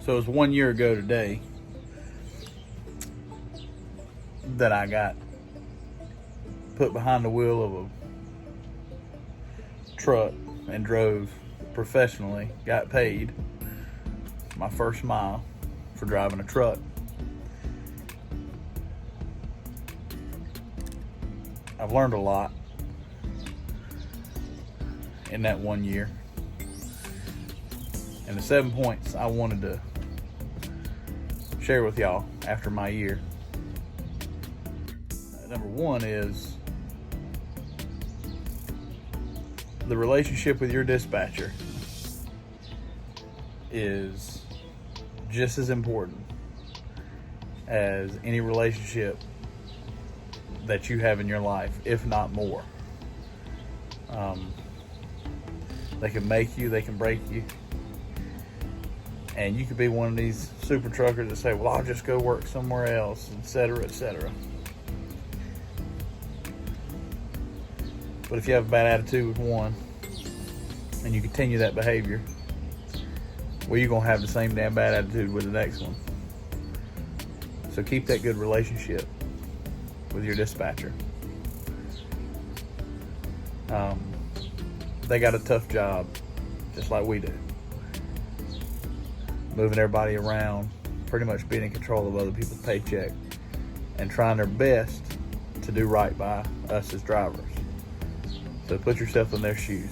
So it was 1 year ago today that I got put behind the wheel of a truck and drove professionally, got paid my first mile for driving a truck. I've learned a lot in that 1 year. And the 7 points I wanted to share with y'all after my year. Number one is the relationship with your dispatcher is just as important as any relationship that you have in your life, if not more. They can make you, they can break you. And you could be one of these super truckers that say, well, I'll just go work somewhere else, etc., etc. But if you have a bad attitude with one and you continue that behavior, well, you're going to have the same damn bad attitude with the next one. So keep that good relationship with your dispatcher. They got a tough job, just like we do. Moving everybody around, pretty much being in control of other people's paycheck, and trying their best to do right by us as drivers. So put yourself in their shoes.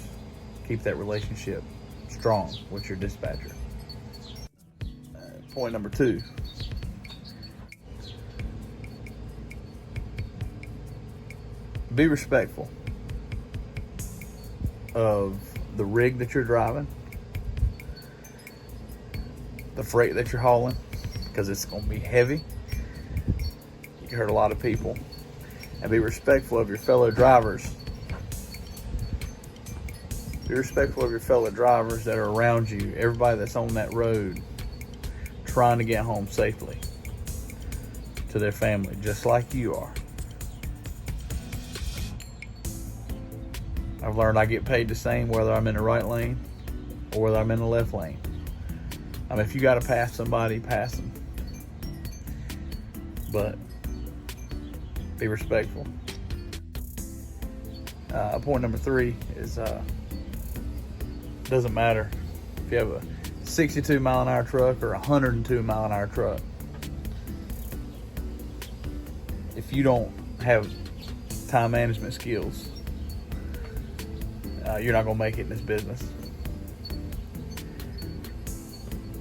Keep that relationship strong with your dispatcher. Point number 2. Be respectful of the rig that you're driving, the freight that you're hauling, because it's going to be heavy. You hurt a lot of people. And be respectful of your fellow drivers. Be respectful of your fellow drivers that are around you, everybody that's on that road trying to get home safely to their family, just like you are. I've learned I get paid the same whether I'm in the right lane or whether I'm in the left lane. I mean, if you got to pass somebody, pass them. But be respectful. Point number 3 is doesn't matter if you have a 62 mile an hour truck or a 102 mile an hour truck. If you don't have time management skills, you're not going to make it in this business.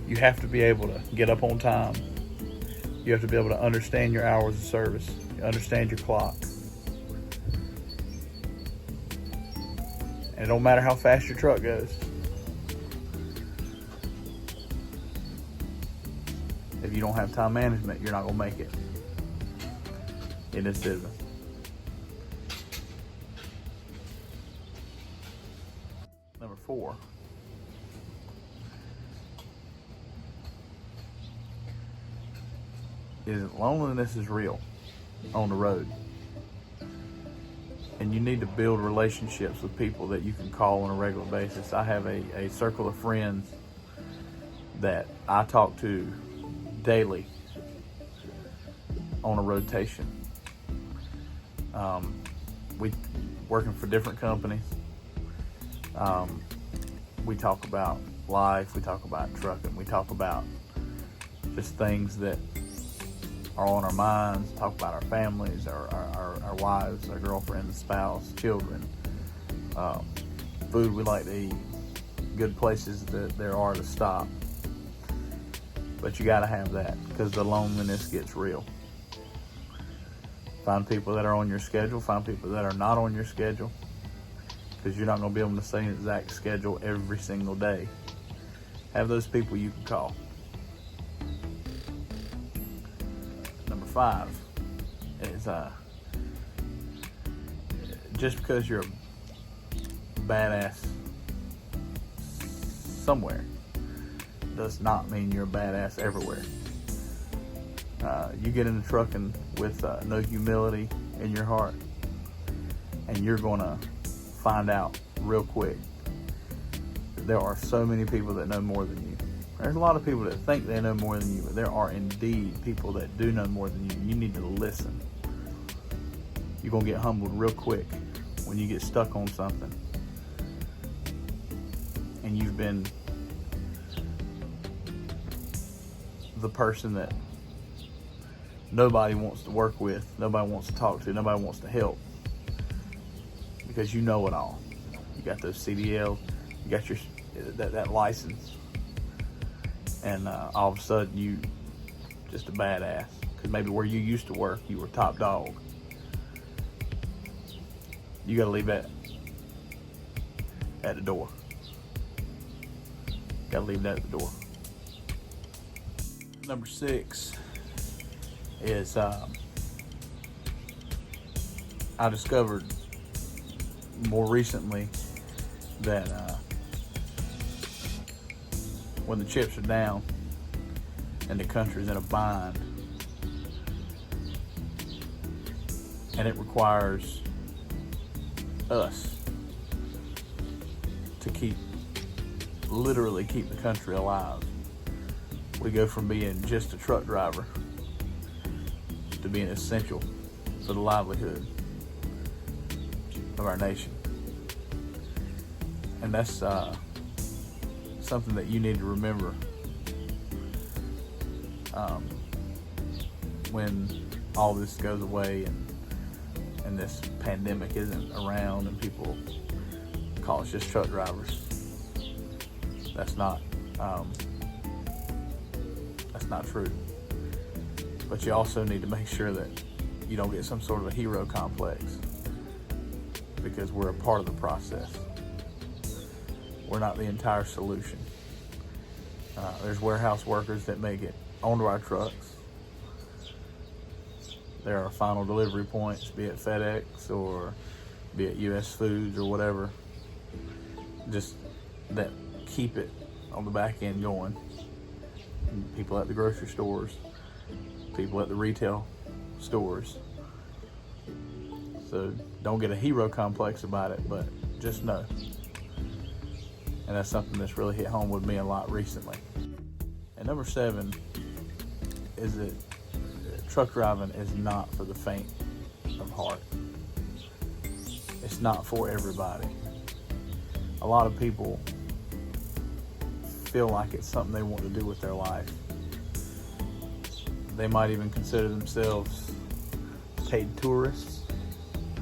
You have to be able to get up on time. You have to be able to understand your hours of service, understand your clock. And it don't matter how fast your truck goes. If you don't have time management, you're not going to make it in this business. Number 4. Is loneliness is real on the road. And you need to build relationships with people that you can call on a regular basis. I have a circle of friends that I talk to daily on a rotation. We working for different companies. We talk about life, we talk about trucking, we talk about just things that are on our minds, talk about our families, our wives, our girlfriends, spouse, children, food we like to eat, good places that there are to stop. But you got to have that because the loneliness gets real. Find people that are on your schedule, find people that are not on your schedule, because you're not going to be able to stay in the exact schedule every single day. Have those people you can call. Number 5 is just because you're a badass somewhere does not mean you're a badass everywhere. You get into trucking with no humility in your heart, and you're going to find out real quick that there are so many people that know more than you. There's a lot of people that think they know more than you, but there are indeed people that do know more than you. You need to listen. You're going to get humbled real quick when you get stuck on something and you've been the person that nobody wants to work with, nobody wants to talk to, nobody wants to help, because you know it all. You got those CDLs, you got your that license, and all of a sudden you just a badass, because maybe where you used to work you were top dog. You got to leave that at the door. Got to leave that at the door. Number 6 is I discovered more recently that when the chips are down and the country's in a bind, and it requires us to literally keep the country alive. We go from being just a truck driver to being essential for the livelihood of our nation. And that's something that you need to remember when all this goes away and this pandemic isn't around and people call us just truck drivers. That's not true. But you also need to make sure that you don't get some sort of a hero complex, because we're a part of the process. We're not the entire solution. There's warehouse workers that make it onto our trucks. There are final delivery points, be it FedEx or be it US Foods or whatever, just that keep it on the back end going. People at the grocery stores, people at the retail stores. So don't get a hero complex about it, but just know. And that's something that's really hit home with me a lot recently. And number 7 is that truck driving is not for the faint of heart. It's not for everybody. A lot of people feel like it's something they want to do with their life. They might even consider themselves paid tourists.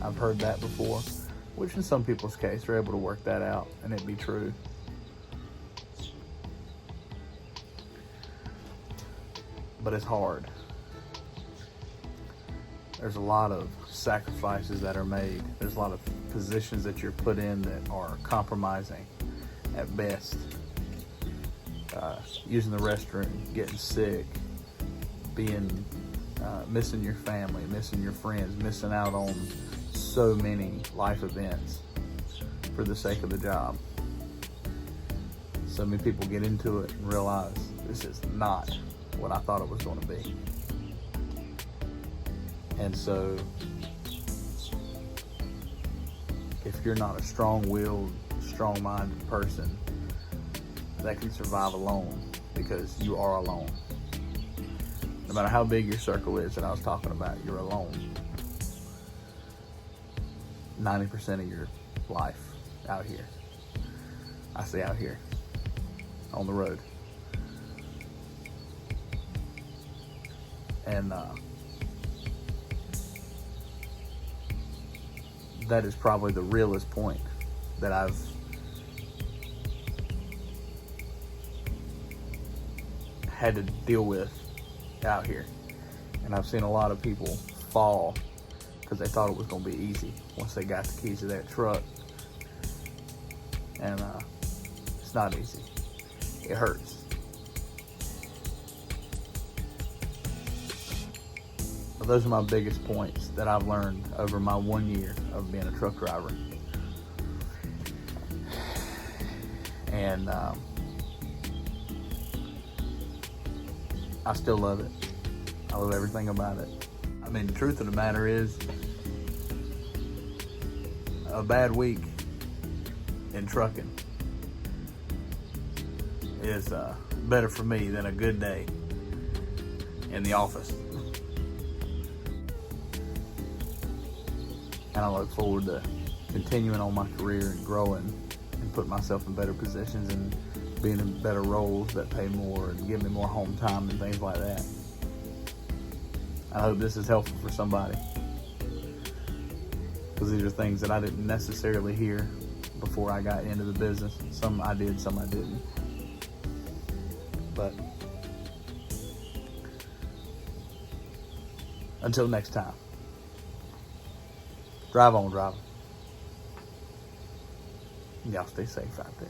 I've heard that before, which in some people's case, they're able to work that out and it be true. But it's hard. There's a lot of sacrifices that are made. There's a lot of positions that you're put in that are compromising at best. Using the restroom, getting sick, missing your family, missing your friends, missing out on so many life events for the sake of the job. So many people get into it and realize this is not what I thought it was going to be. And so if you're not a strong-willed, strong-minded person that can survive alone, because you are alone. No matter how big your circle is that I was talking about, you're alone. 90% of your life out here. I say out here, on the road. And that is probably the realest point that I've had to deal with out here. And I've seen a lot of people fall because they thought it was going to be easy once they got the keys to that truck. And it's not easy. It hurts. But those are my biggest points that I've learned over my 1 year of being a truck driver. And I still love it. I love everything about it. I mean, the truth of the matter is, a bad week in trucking is better for me than a good day in the office. And I look forward to continuing on my career and growing and putting myself in better positions and being in better roles that pay more and give me more home time and things like that. I hope this is helpful for somebody, because these are things that I didn't necessarily hear before I got into the business. Some I did, some I didn't. But until next time, drive on, driver. Y'all stay safe out there.